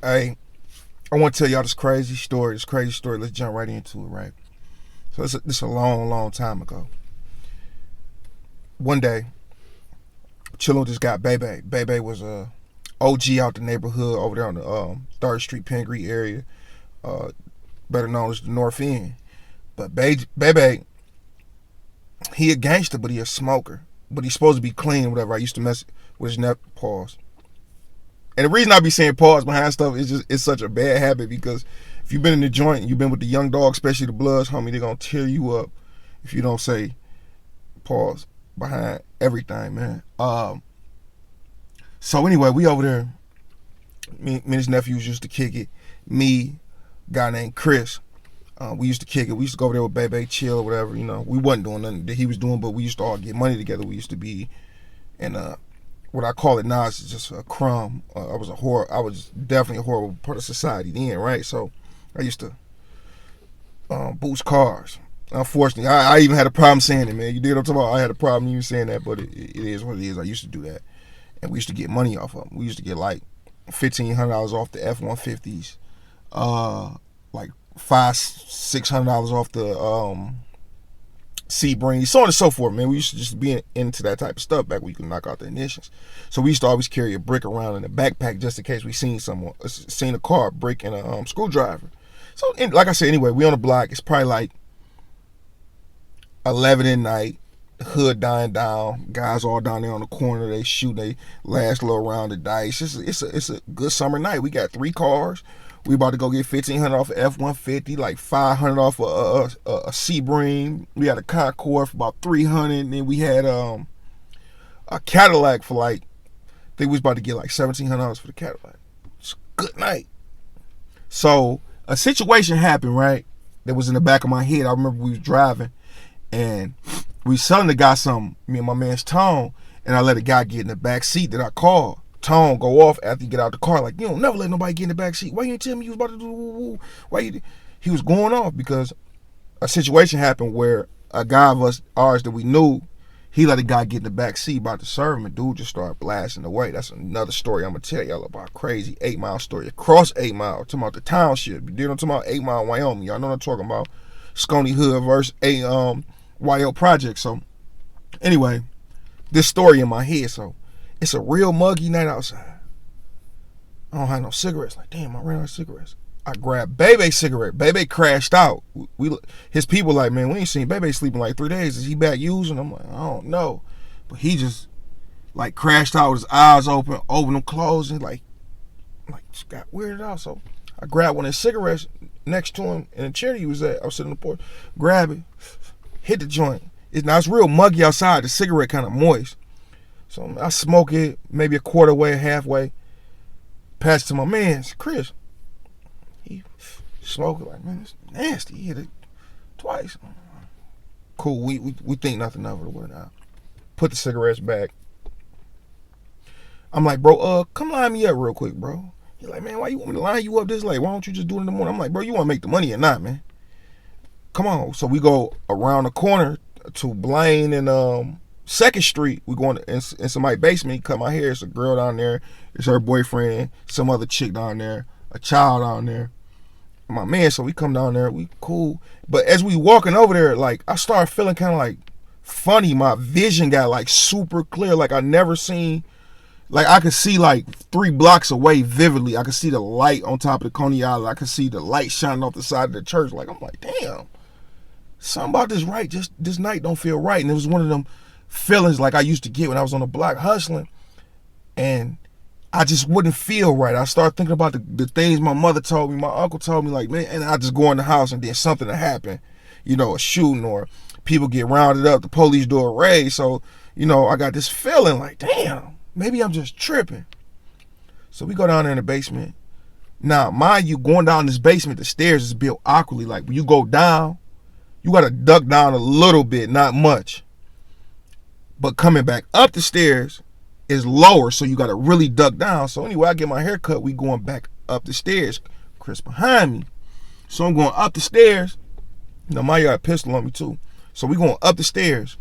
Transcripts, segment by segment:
Hey, I want to tell y'all this crazy story. Let's jump right into it, right? So this a long, long time ago. One day, chilling with this guy, Bebe. Bebe was a OG out the neighborhood over there on the 3rd Street, Pingree area, uh, better known as the North End. But Bebe, he a gangster, but he a smoker. But he's supposed to be clean, whatever. I used to mess with his neck. Pause. And the reason I be saying pause behind stuff is just it's such a bad habit because if you've been in the joint and you've been with the young dog, especially the Bloods, homie, they're gonna tear you up if you don't say pause behind everything, man. So anyway, we over there. Me and his nephews used to kick it. Me, guy named Chris. We used to kick it. We used to go over there with Bebe, chill or whatever. You know, we wasn't doing nothing that he was doing, but we used to all get money together. We used to be in what I call it now is just a crumb. I was definitely a horrible part of society then, right? So I used to boost cars. Unfortunately, I even had a problem saying it, man. You did what I'm talking about? I had a problem even saying that, but it is what it is. I used to do that, and we used to get money off of them. We used to get like $1,500 off the F-150s, like $500-600 off the Sebring, so on and so forth, man. We used to just be into that type of stuff back when you could knock out the ignitions. So we used to always carry a brick around in a backpack just in case we seen a car, brick, and a screwdriver. So, like I said, anyway, we on the block. It's probably like 11 at night. The hood dying down. Guys all down there on the corner. They shoot. They last little round of dice. It's a good summer night. We got 3 cars. We about to go get $1,500 off of F-150, like $500 off a Sebring. We had a Concord for about $300, and then we had a Cadillac for like, I think we was about to get like $1,700 for the Cadillac. It's a good night. So a situation happened, right? That was in the back of my head. I remember we was driving, and we was selling the guy something. Me and my man's Tone, and I let a guy get in the back seat that I called. Tone go off after you get out the car, like, you don't never let nobody get in the back seat. Why you didn't tell me you was about to do woo-woo? He was going off because a situation happened where a guy of ours that we knew, he let a guy get in the back seat about to serve him, and dude just started blasting away. That's another story I'm gonna tell y'all about. Crazy 8 Mile story. Across 8 Mile, talking about the township. You know what I'm talking about? 8 Mile, Wyoming. Y'all know what I'm talking about. Scony Hood versus YL Project. So anyway, this story in my head, so it's a real muggy night outside. I don't have no cigarettes. Like, damn, I ran out of cigarettes. I grabbed Bebe's cigarette. Bebe crashed out. His people like, man, we ain't seen Bebe sleeping like 3 days. Is he back using? I'm like, I don't know. But he just like crashed out with his eyes open them closed, and like just got weirded out. So I grabbed one of his cigarettes next to him in the chair he was at. I was sitting on the porch. Grab it, hit the joint. It's real muggy outside. The cigarette kind of moist. So I smoke it maybe a quarter way, halfway. Pass it to my man, Chris. He smoked it like, man, it's nasty. He hit it twice. Cool, we think nothing of it or whatnot. Put the cigarettes back. I'm like, bro, come line me up real quick, bro. He's like, man, why you want me to line you up this late? Why don't you just do it in the morning? I'm like, bro, you want to make the money or not, man? Come on. So we go around the corner to Blaine and 2nd Street. We going in somebody's basement. Cut my hair. It's a girl down there. It's her boyfriend. Some other chick down there. A child down there. My man. So we come down there. We cool. But as we walking over there, like I started feeling kind of like funny. My vision got like super clear. Like I never seen. Like I could see like 3 blocks away vividly. I could see the light on top of the Coney Island. I could see the light shining off the side of the church. Like I'm like, damn. Something about this right. Just this night don't feel right. And it was one of them feelings like I used to get when I was on the block hustling, and I just wouldn't feel right. I started thinking about the things my mother told me, my uncle told me, like, man, and I just go in the house and then something will happen, a shooting or people get rounded up, the police do a raid. So, I got this feeling like, damn, maybe I'm just tripping. So we go down there in the basement. Now, mind you, going down this basement, the stairs is built awkwardly. Like when you go down, you got to duck down a little bit, not much. But coming back up the stairs is lower, so you got to really duck down. So anyway, I get my hair cut. We going back up the stairs. Chris behind me. So I'm going up the stairs. Maya got a pistol on me too. So we going up the stairs.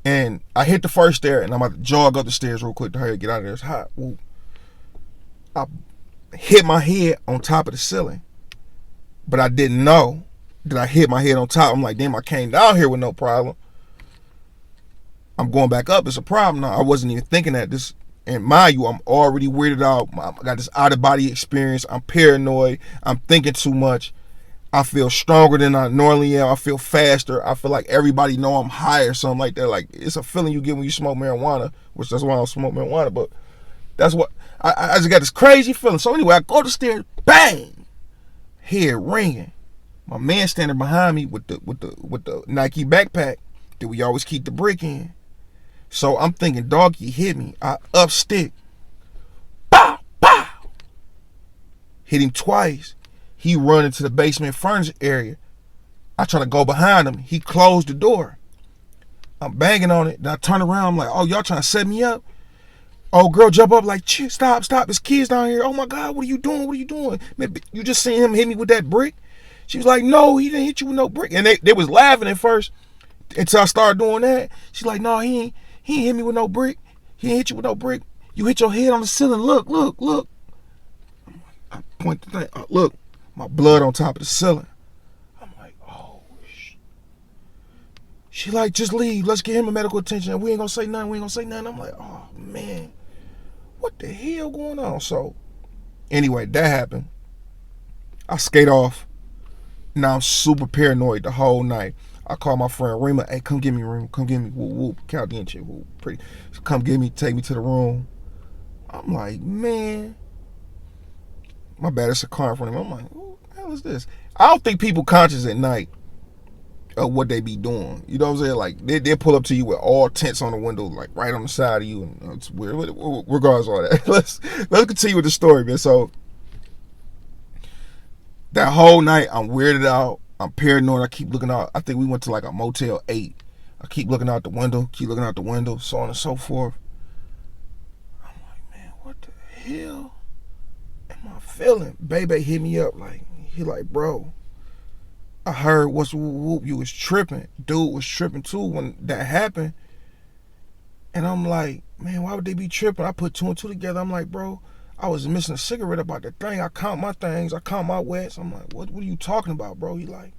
And I hit the first stair, and I'm about to jog up the stairs real quick to hurry get out of there. It's hot. Woo. I hit my head on top of the ceiling. But I didn't know that I hit my head on top. I'm like, damn, I came down here with no problem. I'm going back up. It's a problem now. I wasn't even thinking that this. And mind you, I'm already weirded out. I got this out of body experience. I'm paranoid. I'm thinking too much. I feel stronger than I normally am. I feel faster. I feel like everybody know I'm high or something like that. Like, it's a feeling you get when you smoke marijuana, which that's why I don't smoke marijuana. But that's what I just got this crazy feeling. So anyway, I go to the stairs, bang, head ringing. My man standing behind me with the Nike backpack that we always keep the brick in. So I'm thinking, dog, he hit me. I up stick. Bow, bow. Hit him twice. He run into the basement furniture area. I try to go behind him. He closed the door. I'm banging on it. Then I turn around. I'm like, oh, y'all trying to set me up? Oh, girl jump up like, stop. There's kids down here. Oh, my God, what are you doing? What are you doing? Man, you just seen him hit me with that brick? She was like, no, he didn't hit you with no brick. And they was laughing at first until I started doing that. She's like, no, he ain't hit me with no brick. He ain't hit you with no brick. You hit your head on the ceiling. Look. I point the thing. Look. My blood on top of the ceiling. I'm like, oh, she like, just leave. Let's get him a medical attention. We ain't gonna say nothing. I'm like, oh, man. What the hell going on? So, anyway, that happened. I skate off. Now I'm super paranoid the whole night. I call my friend Rima. Hey, come get me, Rima. Come get me. Whoop, whoop. Count the inch. Whoop, pretty. So come get me. Take me to the room. I'm like, man. My bad, it's a car in front of me. I'm like, what the hell is this? I don't think people conscious at night of what they be doing. You know what I'm saying? Like, they pull up to you with all tents on the window, like right on the side of you, and it's weird. Regardless of all that, let's continue with the story, man. So that whole night, I'm weirded out. I'm paranoid. I keep looking out. I think we went to like a Motel 8. I keep looking out the window, so on and so forth. I'm like, man, what the hell am I feeling? Baby hit me up like, he like, bro, I heard what's whoop, you was tripping. Dude was tripping too when that happened. And I'm like, man, why would they be tripping? I put 2 and 2 together. I'm like, bro, I was missing a cigarette about the thing. I count my things. I count my wets. I'm like, what are you talking about, bro? He like,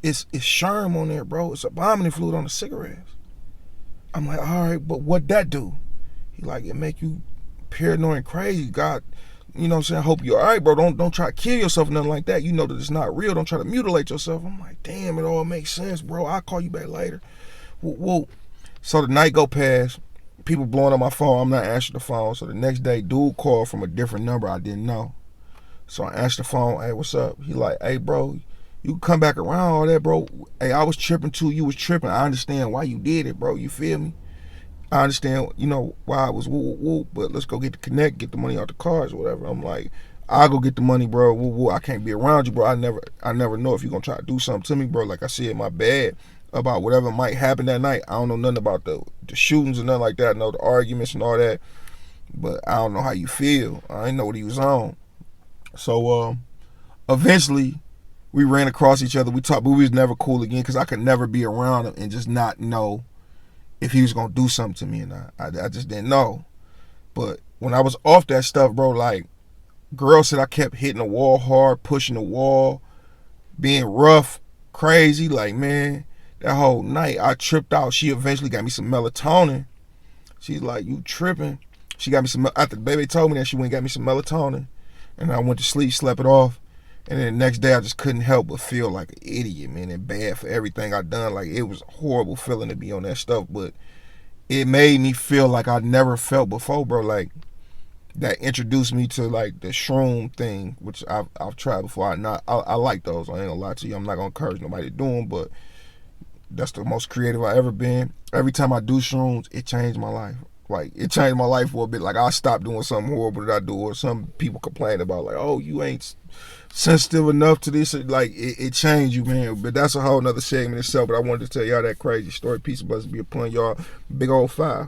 it's sherm on there, bro. It's embalming fluid on the cigarettes. I'm like, all right, but what that do? He like, it make you paranoid and crazy. God, you know what I'm saying? I hope you're all right, bro. Don't try to kill yourself or nothing like that. You know that it's not real. Don't try to mutilate yourself. I'm like, damn, it all makes sense, bro. I'll call you back later. Whoa. So the night go past. People blowing on my phone. I'm not answering the phone. So the next day, dude called from a different number I didn't know. So I answered the phone. Hey, what's up? He like, hey, bro, you can come back around all that, bro. Hey, I was tripping too. You was tripping. I understand why you did it, bro. You feel me? I understand, you know, why I was woo, but let's go get the connect, get the money out the cars or whatever. I'm like, I'll go get the money, bro. Woo. I can't be around you, bro. I never know if you're gonna try to do something to me, bro. Like I said, my bad about whatever might happen that night. I don't know nothing about the shootings and nothing like that. I know the arguments and all that, but I don't know how you feel. I didn't know what he was on. So eventually we ran across each other. We talked, but we was never cool again because I could never be around him and just not know if he was gonna do something to me or not. I just didn't know. But when I was off that stuff, bro, like, girl said I kept hitting the wall hard, pushing the wall, being rough, crazy. Like, man, that whole night I tripped out. She eventually got me some melatonin. She's like, you tripping? She got me some, after the baby told me that, she went and got me some melatonin. And I went to sleep, slept it off. And then the next day I just couldn't help but feel like an idiot, man, and bad for everything I done. Like, it was a horrible feeling to be on that stuff, but it made me feel like I never felt before, bro. Like, that introduced me to like the shroom thing, which I've tried before. I like those. I ain't gonna lie to you. I'm not gonna encourage nobody to do them, but that's the most creative I ever been. Every time I do shrooms, it changed my life. Like, it changed my life for a bit. Like, I stopped doing something horrible that I do, or some people complain about, like, oh, you ain't sensitive enough to this. Like, it changed you, man. But that's a whole nother segment itself. But I wanted to tell y'all that crazy story. Peace and blessings be upon y'all. Big old 5.